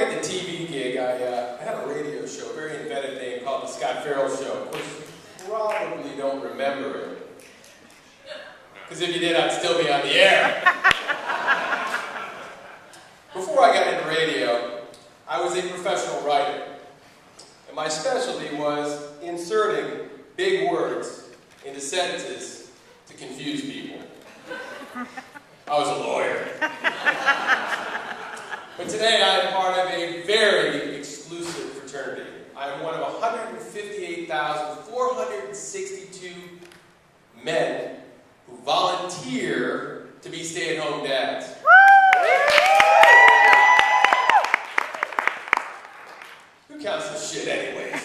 get the TV gig, I had a radio show, a very inventive name called the Farrell Show. Of course, you probably don't remember it. Because if you did, I'd still be on the air. Before I got into radio, I was a professional writer. And my specialty was inserting big words into sentences to confuse people. I was a lawyer. But today I am part of a very exclusive fraternity. I am one of 158,462 men who volunteer to be stay-at-home dads. Who counts this shit anyways?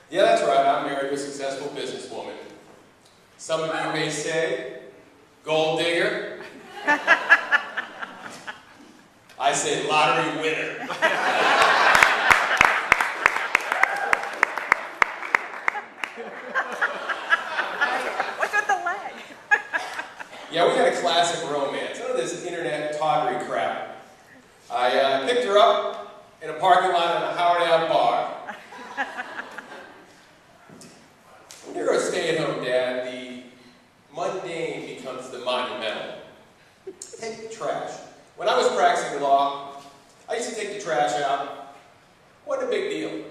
Yeah, that's right, I'm married to a successful businesswoman. Some of you may say, gold digger. I say lottery winner. What's with the leg? Yeah, we had a classic romance. None of this internet tawdry crap. I picked her up in a parking lot at a Howard Ave bar. When you're a stay-at-home dad, the mundane becomes the monumental. Take the trash. When I was practicing law, I used to take the trash out. Wasn't a big deal.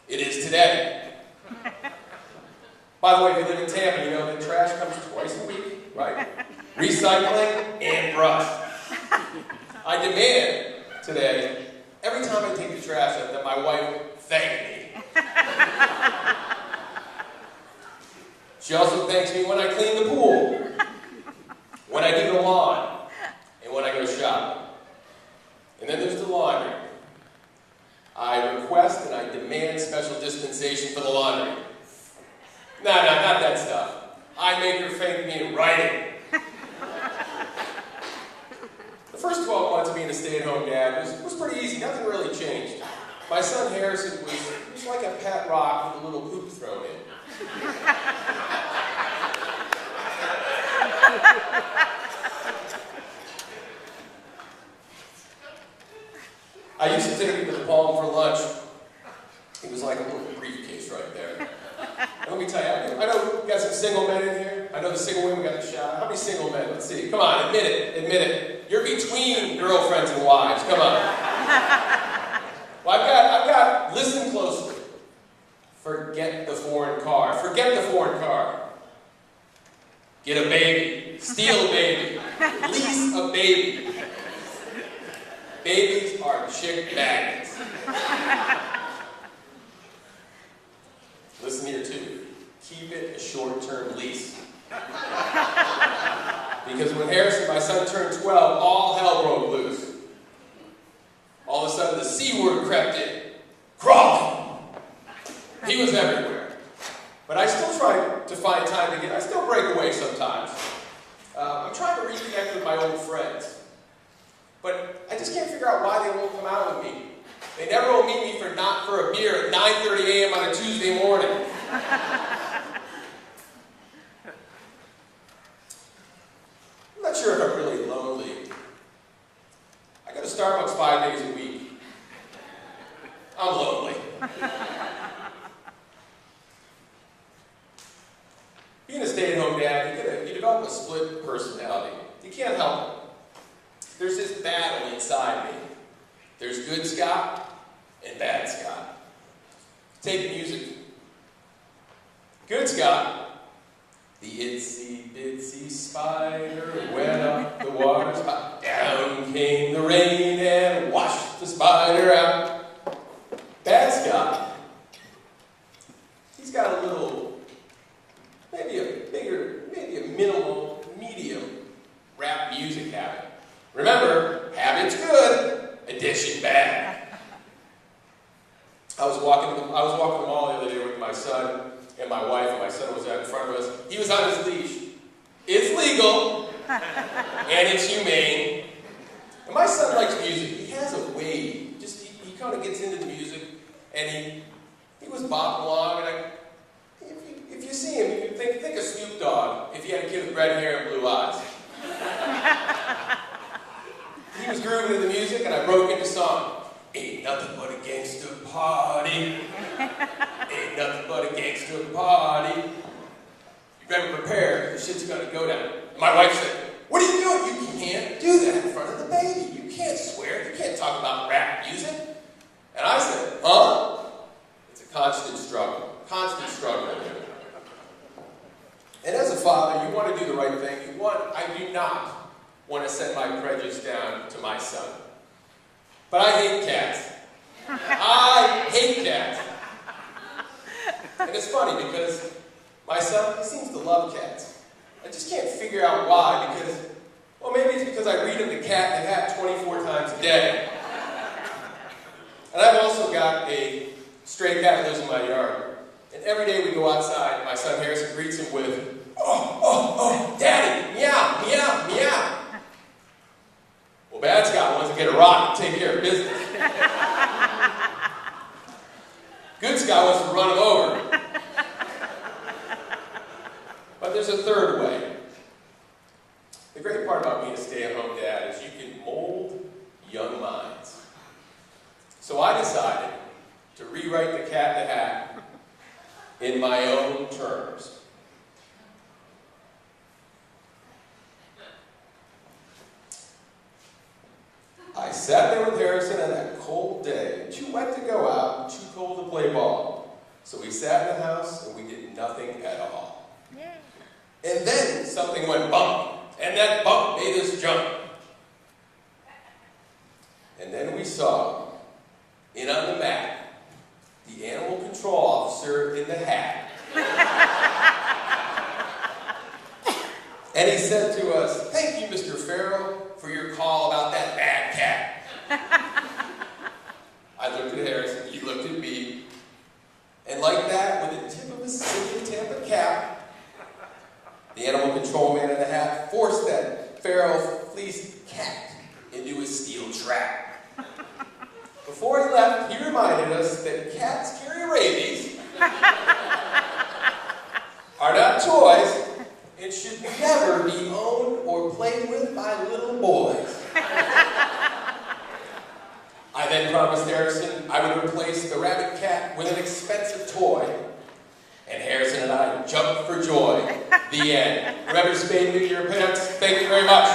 It is today. By the way, if you live in Tampa, you know that trash comes twice a week, right? Recycling and brush. I demand today, every time I take the trash out, that my wife thank me. She also thanks me when I clean the pool, when I do the lawn, and when I go shopping. And then there's the laundry. I request and I demand special dispensation for the laundry. No, not that stuff. I make her thank me in writing. The first 12 months of being a stay-at-home dad was pretty easy. Nothing really changed. My son Harrison was like a pet rock with a little poop thrown in. I used to take him to the Palm for lunch. It was like a little briefcase right there. And let me tell you, I know we got some single men in here. I know the single women got the shot. How many single men? Let's see. Come on, admit it. You're between girlfriends and wives. Come on. Well, I've got, listen closely. Forget the foreign car. Forget the foreign car. Get a baby. Steal a baby. Lease a baby. Babies are chick magnets. Listen here too. Keep it a short-term lease. Because when Harrison, my son, turned 12, all hell broke loose. All of a sudden the C word crept in. Crawling. He was everywhere. But I still try to find time to I still break away sometimes. I'm trying to reconnect with my old friends. But I just can't figure out why they won't come out with me. They never will meet me for a beer at 9:30 a.m. on a Tuesday morning. I'm not sure if I'm really lonely. I go to Starbucks 5 days a week. I'm lonely. Being a stay-at-home dad, you develop a split personality. You can't help it. There's this battle inside me. There's good Scott and bad Scott. Take music. Good Scott. The itsy bitsy spider went up the water's hot. Down came the rain and washed the spider out. Bad Scott. He's got a little, maybe a minimal, medium rap music habit. Remember, habit's good, addition bad. I was walking the mall the other day with my son and my wife, and my son was out in front of us. He was on his leash. It's legal, and it's humane. And my son likes music. He has a way. He kind of gets into the music, and he was bopping along. And if you see him, you think of Snoop Dogg if he had a kid with red hair and blue eyes. he was grooving to the music, and I broke into song. Ain't nothing but a gangster party. Ain't nothing but a gangster party. You better prepare, the shit's gonna go down. And my wife said, what are you doing? You can't do that in front of the baby. You can't swear. You can't talk about rap music. And I said, huh? It's a constant struggle. Constant struggle. And as a father, you want to do the right thing. I do not want to send my prejudice down to my son. But I hate cats. I hate cats. And it's funny because my son, he seems to love cats. I just can't figure out why, because, well, maybe it's because I read him The Cat in the Hat 24 times a day. And I've also got a stray cat that lives in my yard. And every day we go outside, my son Harrison greets him with, oh, daddy, meow, meow, meow. Well, Bad Scott wants to get a rock and take care of business. Good Scott wants to run him over. But there's a third way. The great part about being a stay-at-home dad is you can mold young minds. So I decided to rewrite The Cat in the Hat in my own terms. I sat there with Harrison on that cold day, too wet to go out, too cold to play ball. So we sat in the house and we did nothing at all. And then something went bump, and that bump made us jump. And then we saw, in on the mat, the animal control officer in the hat. And he said to us, thank you, Mr. Farrell, for your call about that bad cat. I looked at Harrison, he looked at me, and like that, with the tip of his silky Tampa cap, the animal control man in the hat forced that Farrell-fleeced cat into his steel trap. Before he left, he reminded us that cats carry rabies, are not toys, and should never be owned or played with by little boys. I then promised Harrison I would replace the rabbit cat with an expensive toy. And Harrison and I jumped for joy. The end. Remember Spade New Year, parents? Thank you very much.